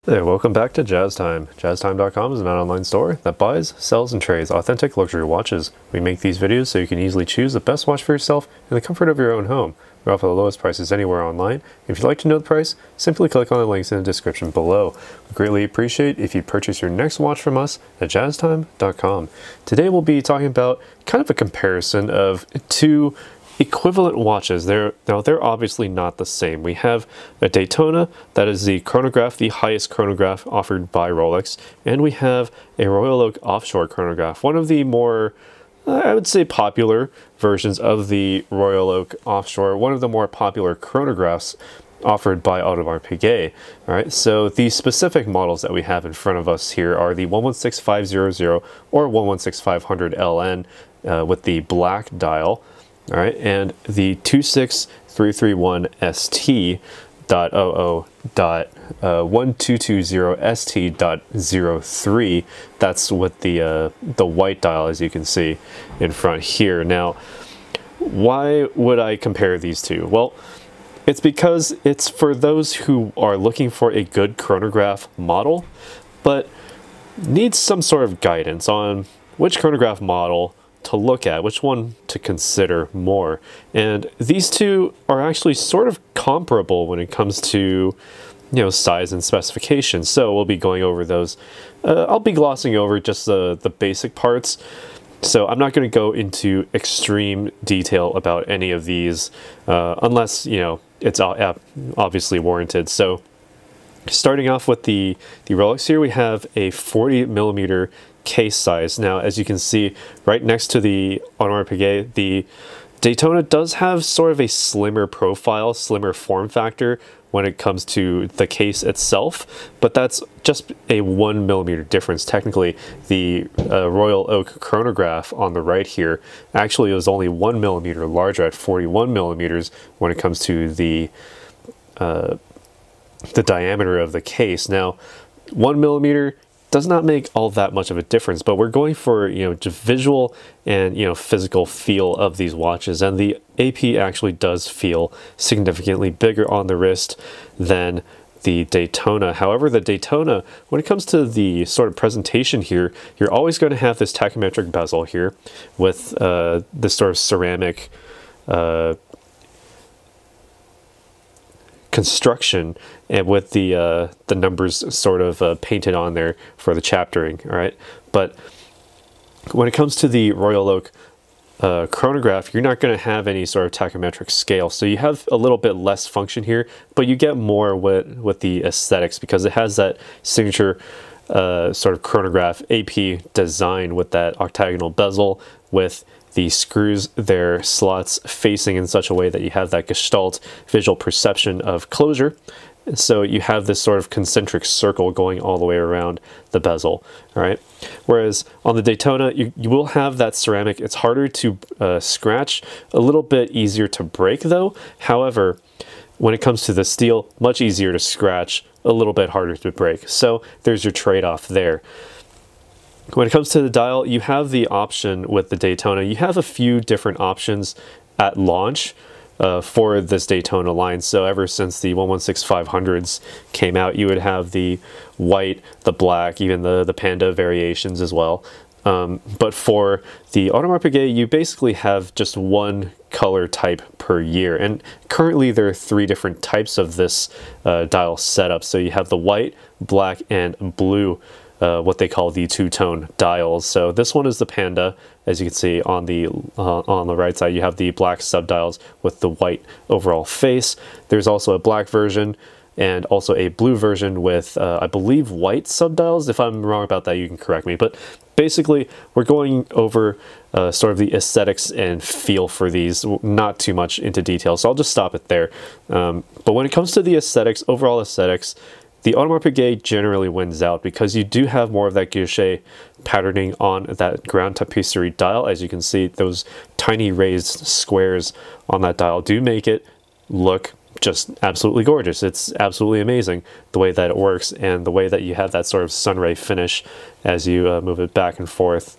Hey, welcome back to Jazz Time. JazzTime.com is an online store that buys, sells, and trades authentic luxury watches. We make these videos so you can easily choose the best watch for yourself in the comfort of your own home. We offer the lowest prices anywhere online. If you'd like to know the price, simply click on the links in the description below. We greatly appreciate if you purchase your next watch from us at JazzTime.com. Today we'll be talking about kind of a comparison of two equivalent watches. They're obviously not the same. We have a Daytona, that is the chronograph, the highest chronograph offered by Rolex, and we have a Royal Oak offshore chronograph, one of the more, I would say, popular versions of the Royal Oak offshore, one of the more popular chronographs offered by Audemars Piguet. All right, so the specific models that we have in front of us here are the 116500 or 116500 LN with the black dial. All right, and the 26331 ST.00.1220 ST.03. That's with the white dial, as you can see in front here. Now, why would I compare these two? Well, it's because it's for those who are looking for a good chronograph model, but need some sort of guidance on which chronograph model to look at, which one to consider more. And these two are actually sort of comparable when it comes to, size and specifications. So we'll be going over those. I'll be glossing over just the basic parts. So I'm not going to go into extreme detail about any of these unless, it's obviously warranted. So starting off with the Rolex here, we have a 40mm case size. Now, as you can see right next to the Audemars Piguet, the Daytona does have sort of a slimmer profile, slimmer form factor when it comes to the case itself, but that's just a 1mm difference. Technically, the Royal Oak chronograph on the right here actually was only 1mm larger at 41mm when it comes to the diameter of the case. Now, 1mm does not make all that much of a difference, but we're going for, just visual and, physical feel of these watches. And the AP actually does feel significantly bigger on the wrist than the Daytona. However, the Daytona, when it comes to the sort of presentation here, you're always going to have this tachymetric bezel here with this sort of ceramic construction, and with the numbers sort of painted on there for the chaptering. All right, but when it comes to the Royal Oak chronograph, you're not going to have any sort of tachymetric scale, so you have a little bit less function here, but you get more with the aesthetics because it has that signature sort of chronograph AP design with that octagonal bezel, with the screws, their slots facing in such a way that you have that gestalt visual perception of closure. So you have this sort of concentric circle going all the way around the bezel, all right? Whereas on the Daytona, you will have that ceramic. It's harder to scratch, a little bit easier to break though. However, when it comes to the steel, much easier to scratch, a little bit harder to break. So there's your trade-off there. When it comes to the dial, you have the option with the Daytona. You have a few different options at launch for this Daytona line. So ever since the 116500s came out, you would have the white, the black, even the Panda variations as well. But for the Audemars Piguet, you basically have just one color type per year. And currently there are 3 different types of this dial setup. So you have the white, black, and blue, what they call the two-tone dials. So this one is the Panda. As you can see on the right side, you have the black subdials with the white overall face. There's also a black version and also a blue version with, I believe, white subdials. If I'm wrong about that, you can correct me. But basically, we're going over sort of the aesthetics and feel for these, not too much into detail. So I'll just stop it there. But when it comes to the aesthetics, overall aesthetics, the Audemars Piguet generally wins out because you do have more of that guilloche patterning on that ground tapisserie dial. As you can see, those tiny raised squares on that dial do make it look just absolutely gorgeous. It's absolutely amazing the way that it works and the way that you have that sort of sunray finish as you move it back and forth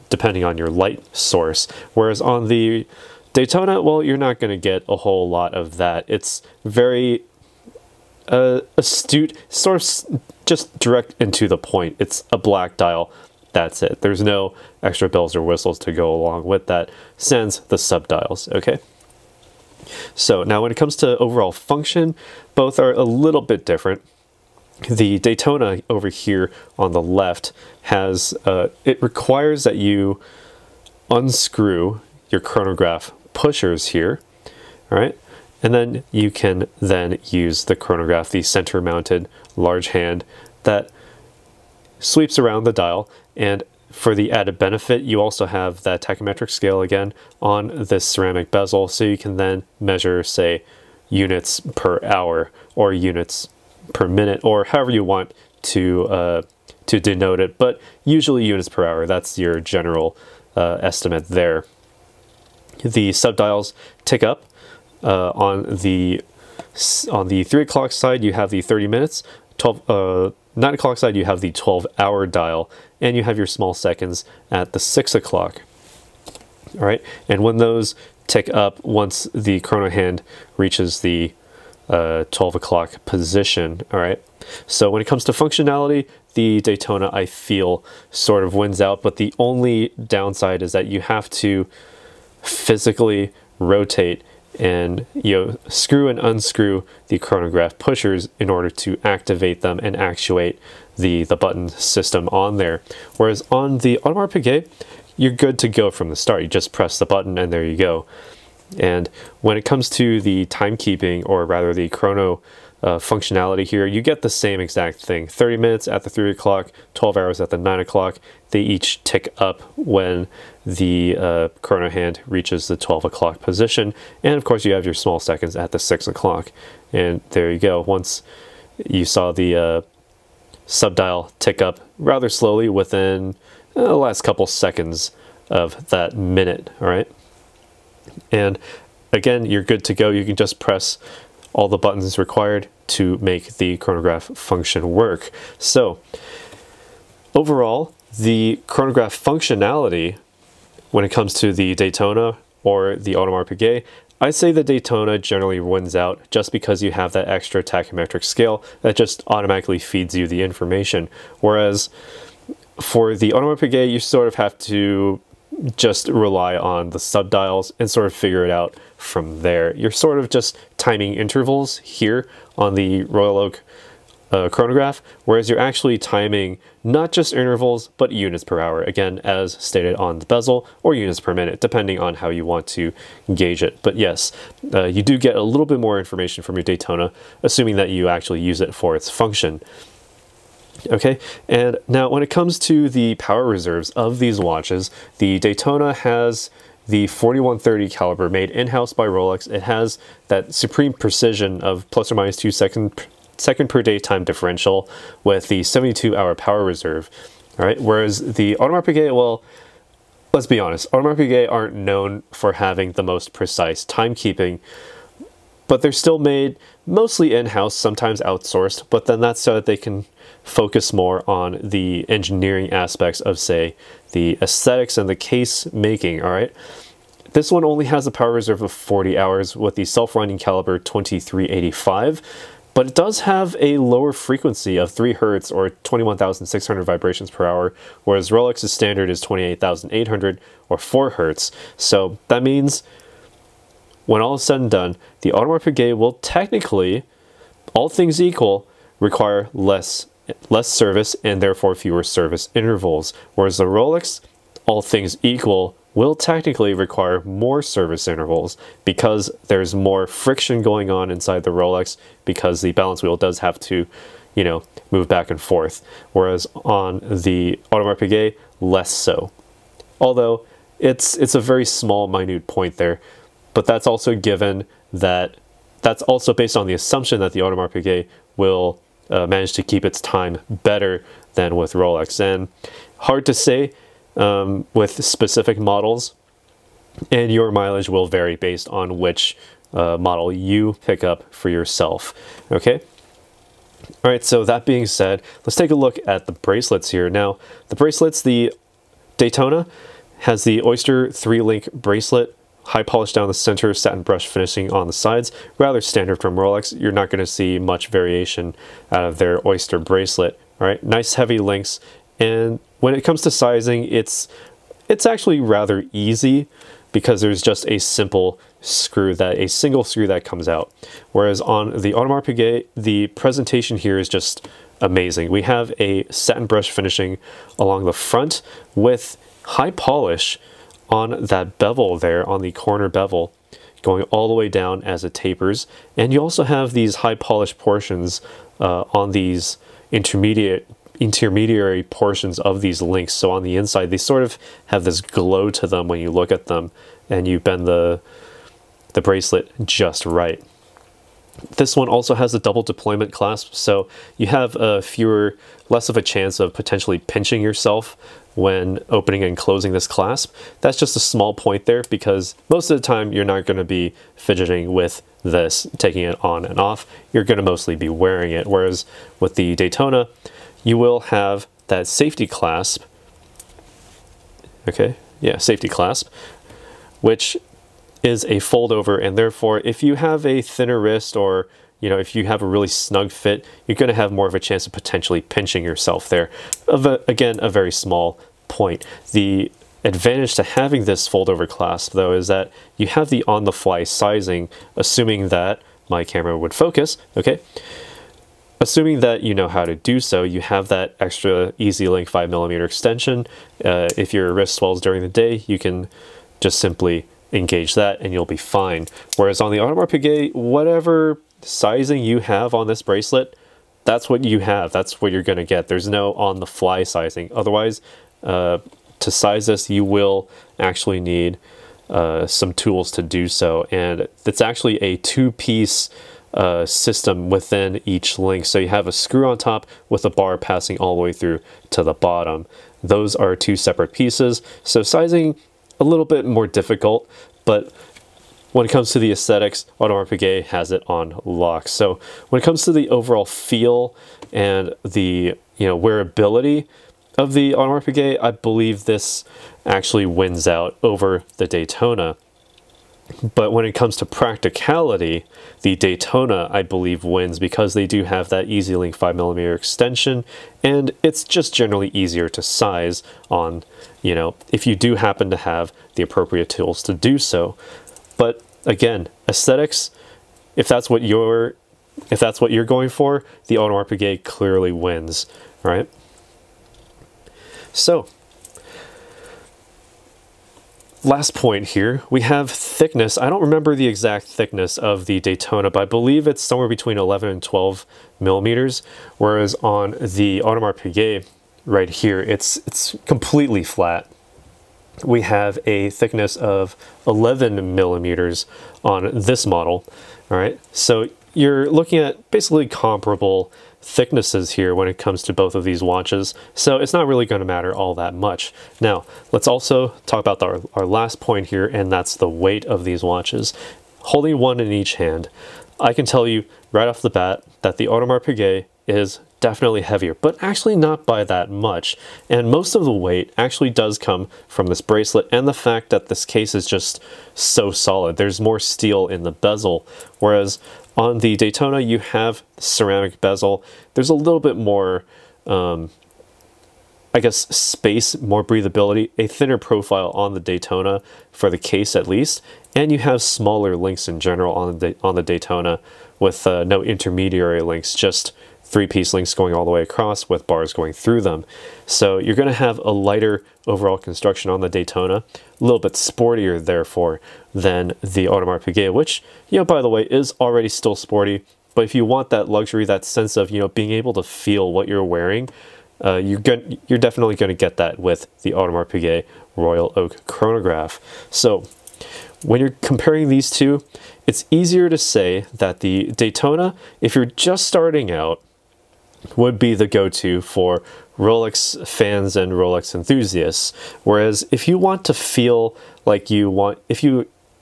depending on your light source. Whereas on the Daytona, well, you're not going to get a whole lot of that. It's very astute, sort of just direct and to the point. It's a black dial. That's it. There's no extra bells or whistles to go along with that, sans the subdials, okay? So now when it comes to overall function, both are a little bit different. The Daytona over here on the left has, it requires that you unscrew your chronograph pushers here, all right? And then you can then use the chronograph, the center mounted large hand that sweeps around the dial. And for the added benefit, you also have that tachymetric scale again on this ceramic bezel, so you can then measure, say, units per hour or units per minute, or however you want to denote it, but usually units per hour. That's your general estimate there. The subdials tick up. On the 3 o'clock side, you have the 30 minutes. 9 o'clock side, you have the 12-hour dial, and you have your small seconds at the 6 o'clock. All right, and when those tick up, once the chrono hand reaches the 12 o'clock position, all right? So when it comes to functionality, the Daytona, I feel, sort of wins out, but the only downside is that you have to physically rotate and screw and unscrew the chronograph pushers in order to activate them and actuate the button system on there. Whereas on the Audemars Piguet, you're good to go from the start. You just press the button and there you go. And when it comes to the timekeeping, or rather the chrono functionality here, you get the same exact thing. 30 minutes at the 3 o'clock, 12 hours at the 9 o'clock. They each tick up when the chrono hand reaches the 12 o'clock position. And of course you have your small seconds at the 6 o'clock. And there you go. Once you saw the subdial tick up rather slowly within the last couple seconds of that minute, all right? And again, you're good to go. You can just press all the buttons required to make the chronograph function work. So overall, the chronograph functionality, when it comes to the Daytona or the Audemars Piguet, I say the Daytona generally wins out just because you have that extra tachymetric scale that just automatically feeds you the information. Whereas for the Audemars Piguet, you sort of have to just rely on the subdials and sort of figure it out from there. You're sort of just timing intervals here on the Royal Oak chronograph, whereas you're actually timing not just intervals, but units per hour, again, as stated on the bezel, or units per minute, depending on how you want to gauge it. But yes, you do get a little bit more information from your Daytona, assuming that you actually use it for its function. Okay, and now when it comes to the power reserves of these watches, the Daytona has the 4130 caliber made in-house by Rolex. It has that supreme precision of plus or minus 2 second per day time differential with the 72-hour power reserve. All right, whereas the Audemars Piguet, well, let's be honest, Audemars Piguet aren't known for having the most precise timekeeping, but they're still made mostly in-house, sometimes outsourced, but then that's so that they can focus more on the engineering aspects of, say, the aesthetics and the case making, all right? This one only has a power reserve of 40 hours with the self-winding caliber 2385, but it does have a lower frequency of 3 Hertz or 21,600 vibrations per hour, whereas Rolex's standard is 28,800 or 4 Hertz. So that means when all is said and done, the Audemars Piguet will technically, all things equal, require less service and therefore fewer service intervals, whereas the Rolex, all things equal, will technically require more service intervals because there's more friction going on inside the Rolex because the balance wheel does have to, move back and forth, whereas on the Audemars Piguet, less so. Although it's a very small, minute point there, but that's also given that that's also based on the assumption that the Audemars Piguet will manage to keep its time better than with Rolex. And hard to say with specific models, and your mileage will vary based on which model you pick up for yourself. Okay? All right, so that being said, let's take a look at the bracelets here. Now, the bracelets, the Daytona has the Oyster 3-link bracelet high polish down the center, satin brush finishing on the sides. Rather standard from Rolex. You're not going to see much variation out of their Oyster bracelet. All right, nice heavy links. And when it comes to sizing, it's actually rather easy because there's just a single screw that comes out. Whereas on the Audemars Piguet, the presentation here is just amazing. We have a satin brush finishing along the front with high polish on that bevel there, on the corner bevel, going all the way down as it tapers. And you also have these high polish portions on these intermediary portions of these links. So on the inside, they sort of have this glow to them when you look at them, and you bend the bracelet just right. This one also has a double deployment clasp, so you have less of a chance of potentially pinching yourself when opening and closing this clasp. That's just a small point there, because most of the time you're not going to be fidgeting with this, taking it on and off. You're going to mostly be wearing it, whereas with the Daytona, you will have that safety clasp. Okay, yeah, safety clasp, which is a fold over, and therefore if you have a thinner wrist, or if you have a really snug fit, you're going to have more of a chance of potentially pinching yourself there. Again, a very small point. The advantage to having this fold over clasp, though, is that you have the on-the-fly sizing, assuming that my camera would focus, okay? Assuming that you know how to do so, you have that extra Easy Link 5mm extension. If your wrist swells during the day, you can just simply engage that and you'll be fine. Whereas on the Audemars Piguet, whatever sizing you have on this bracelet, that's what you have. That's what you're going to get. There's no on-the-fly sizing. Otherwise, to size this, you will actually need some tools to do so. And it's actually a two-piece system within each link. So you have a screw on top with a bar passing all the way through to the bottom. Those are two separate pieces. So sizing, a little bit more difficult, but when it comes to the aesthetics, Audemars Piguet has it on lock. So when it comes to the overall feel and the wearability of the Audemars Piguet, I believe this actually wins out over the Daytona. But when it comes to practicality, the Daytona, I believe, wins because they do have that Easy Link 5mm extension, and it's just generally easier to size on, if you do happen to have the appropriate tools to do so. But again, aesthetics, if that's what you're going for, the Audemars Piguet clearly wins, right? So, last point here, we have thickness. I don't remember the exact thickness of the Daytona, but I believe it's somewhere between 11 and 12 millimeters, whereas on the Audemars Piguet right here, it's completely flat. We have a thickness of 11 millimeters on this model. All right, so you're looking at basically comparable thicknesses here when it comes to both of these watches, so it's not really going to matter all that much. Now, let's also talk about our last point here, and that's the weight of these watches. Holding one in each hand, I can tell you right off the bat that the Audemars Piguet is definitely heavier, but actually not by that much. And most of the weight actually does come from this bracelet and the fact that this case is just so solid. There's more steel in the bezel, whereas on the Daytona you have ceramic bezel. There's a little bit more, I guess, space, more breathability, a thinner profile on the Daytona for the case at least, and you have smaller links in general on the Daytona with no intermediary links, just three-piece links going all the way across with bars going through them. So you're going to have a lighter overall construction on the Daytona, a little bit sportier therefore than the Audemars Piguet, which, by the way, is already still sporty. But if you want that luxury, that sense of, being able to feel what you're wearing, you're definitely going to get that with the Audemars Piguet Royal Oak Chronograph. So when you're comparing these two, it's easier to say that the Daytona, if you're just starting out, would be the go-to for Rolex fans and Rolex enthusiasts. Whereas if you want to feel like you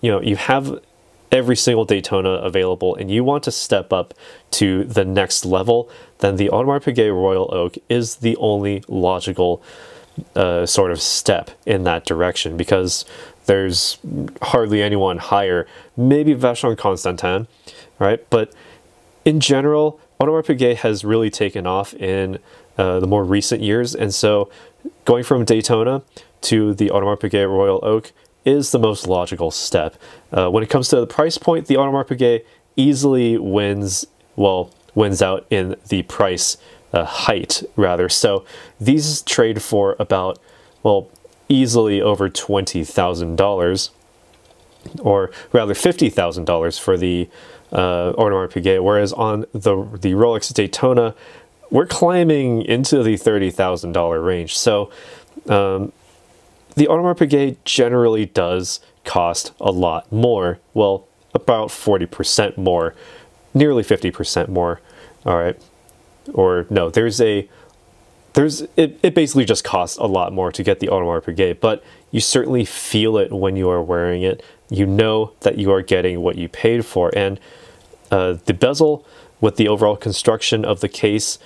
have every single Daytona available and you want to step up to the next level, then the Audemars Piguet Royal Oak is the only logical sort of step in that direction, because There's hardly anyone higher, maybe Vacheron Constantin, right? But in general, Audemars Piguet has really taken off in the more recent years, and so going from Daytona to the Audemars Piguet Royal Oak is the most logical step. When it comes to the price point, the Audemars Piguet easily wins out in the price height, rather. So these trade for about, well, easily over $20,000, or rather $50,000 for the Audemars Piguet, whereas on the Rolex Daytona, we're climbing into the $30,000 range. So the Audemars Piguet generally does cost a lot more, well, about 40% more, nearly 50% more, all right? Or no, it basically just costs a lot more to get the Audemars Piguet, but you certainly feel it when you are wearing it. You know that you are getting what you paid for. And the bezel with the overall construction of the case,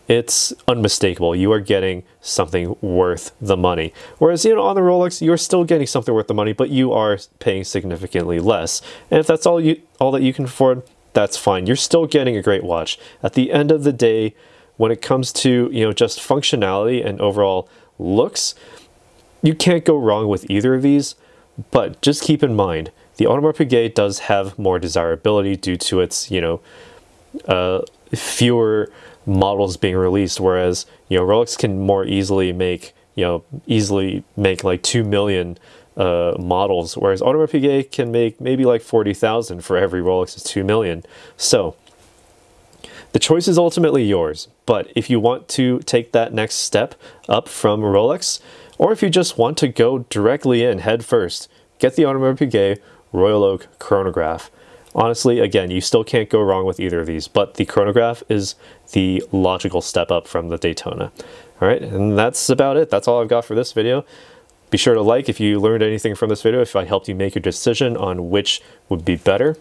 it's unmistakable. You are getting something worth the money. Whereas, you know, on the Rolex, you're still getting something worth the money, but you are paying significantly less. And if that's all that you can afford, that's fine. You're still getting a great watch. At the end of the day, when it comes to, you know, just functionality and overall looks, you can't go wrong with either of these. But just keep in mind, the Audemars Piguet does have more desirability due to its, you know, fewer models being released, whereas, you know, Rolex can more easily make, like 2 million models, whereas Audemars Piguet can make maybe like 40,000 for every Rolex is 2 million. So the choice is ultimately yours, but if you want to take that next step up from Rolex, or if you just want to go directly in head first, get the Audemars Piguet Royal Oak Chronograph. Honestly, again, you still can't go wrong with either of these, but the Chronograph is the logical step up from the Daytona. All right, and that's about it. That's all I've got for this video. Be sure to like if you learned anything from this video, if I helped you make your decision on which would be better.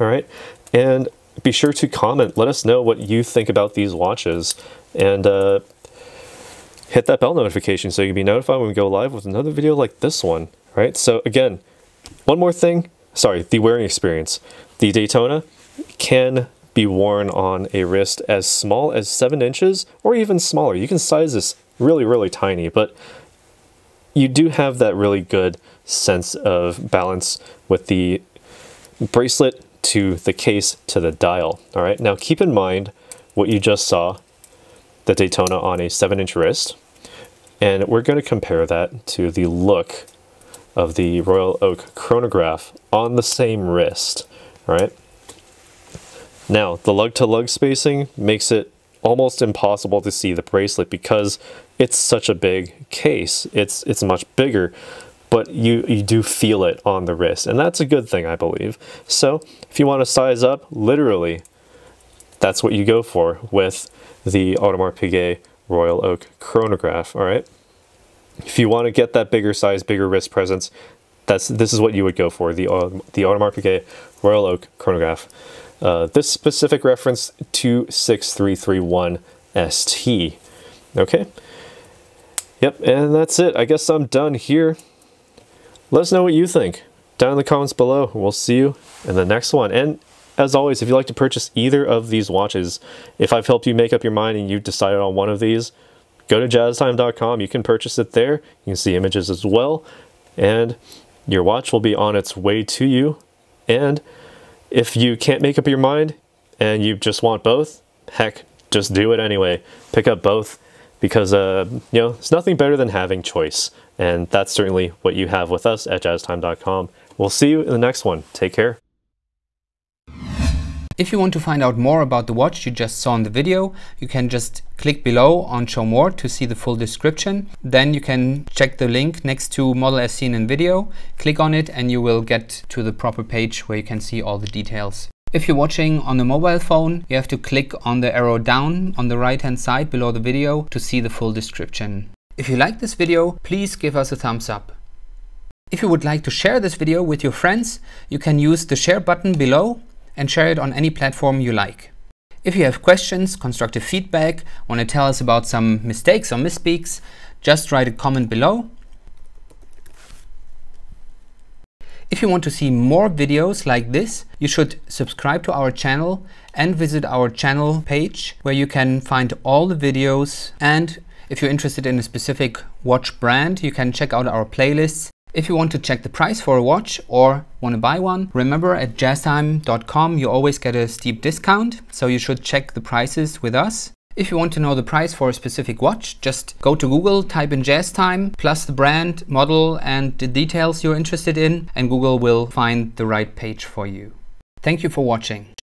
All right, and be sure to comment. Let us know what you think about these watches, and hit that bell notification so you can be notified when we go live with another video like this one. All right, so again, one more thing. Sorry, the wearing experience. The Daytona can be worn on a wrist as small as 7 inches or even smaller. You can size this really, really tiny, but you do have that really good sense of balance with the bracelet to the case to the dial. All right, now keep in mind what you just saw, the Daytona on a 7-inch wrist, and we're going to compare that to the look of the Royal Oak Chronograph on the same wrist. All right. Now, the lug-to-lug spacing makes it almost impossible to see the bracelet because it's such a big case. It's much bigger, but you do feel it on the wrist, and that's a good thing, I believe. So, if you want to size up, literally, that's what you go for with the Audemars Piguet Royal Oak Chronograph. All right. If you want to get that bigger size, bigger wrist presence, this is what you would go for, the Audemars Piguet Royal Oak Chronograph. This specific reference 26331 ST. Okay. Yep, and that's it. I guess I'm done here. Let us know what you think down in the comments below. We'll see you in the next one. And as always, if you'd like to purchase either of these watches, if I've helped you make up your mind and you've decided on one of these, go to jazztime.com. You can purchase it there. You can see images as well, and your watch will be on its way to you. And if you can't make up your mind and you just want both, heck, just do it anyway. Pick up both because, you know, it's nothing better than having choice. And that's certainly what you have with us at jazztime.com. We'll see you in the next one. Take care. If you want to find out more about the watch you just saw in the video, you can just click below on Show More to see the full description. Then you can check the link next to Model as seen in video, click on it, and you will get to the proper page where you can see all the details. If you're watching on a mobile phone, you have to click on the arrow down on the right hand side below the video to see the full description. If you like this video, please give us a thumbs up. If you would like to share this video with your friends, you can use the share button below and share it on any platform you like. If you have questions, constructive feedback, want to tell us about some mistakes or misspeaks, just write a comment below. If you want to see more videos like this, you should subscribe to our channel and visit our channel page where you can find all the videos. And if you're interested in a specific watch brand, you can check out our playlists. If you want to check the price for a watch or want to buy one, remember at jazztime.com you always get a steep discount, so you should check the prices with us. If you want to know the price for a specific watch, just go to Google, type in JazzTime, plus the brand, model and the details you're interested in, and Google will find the right page for you. Thank you for watching.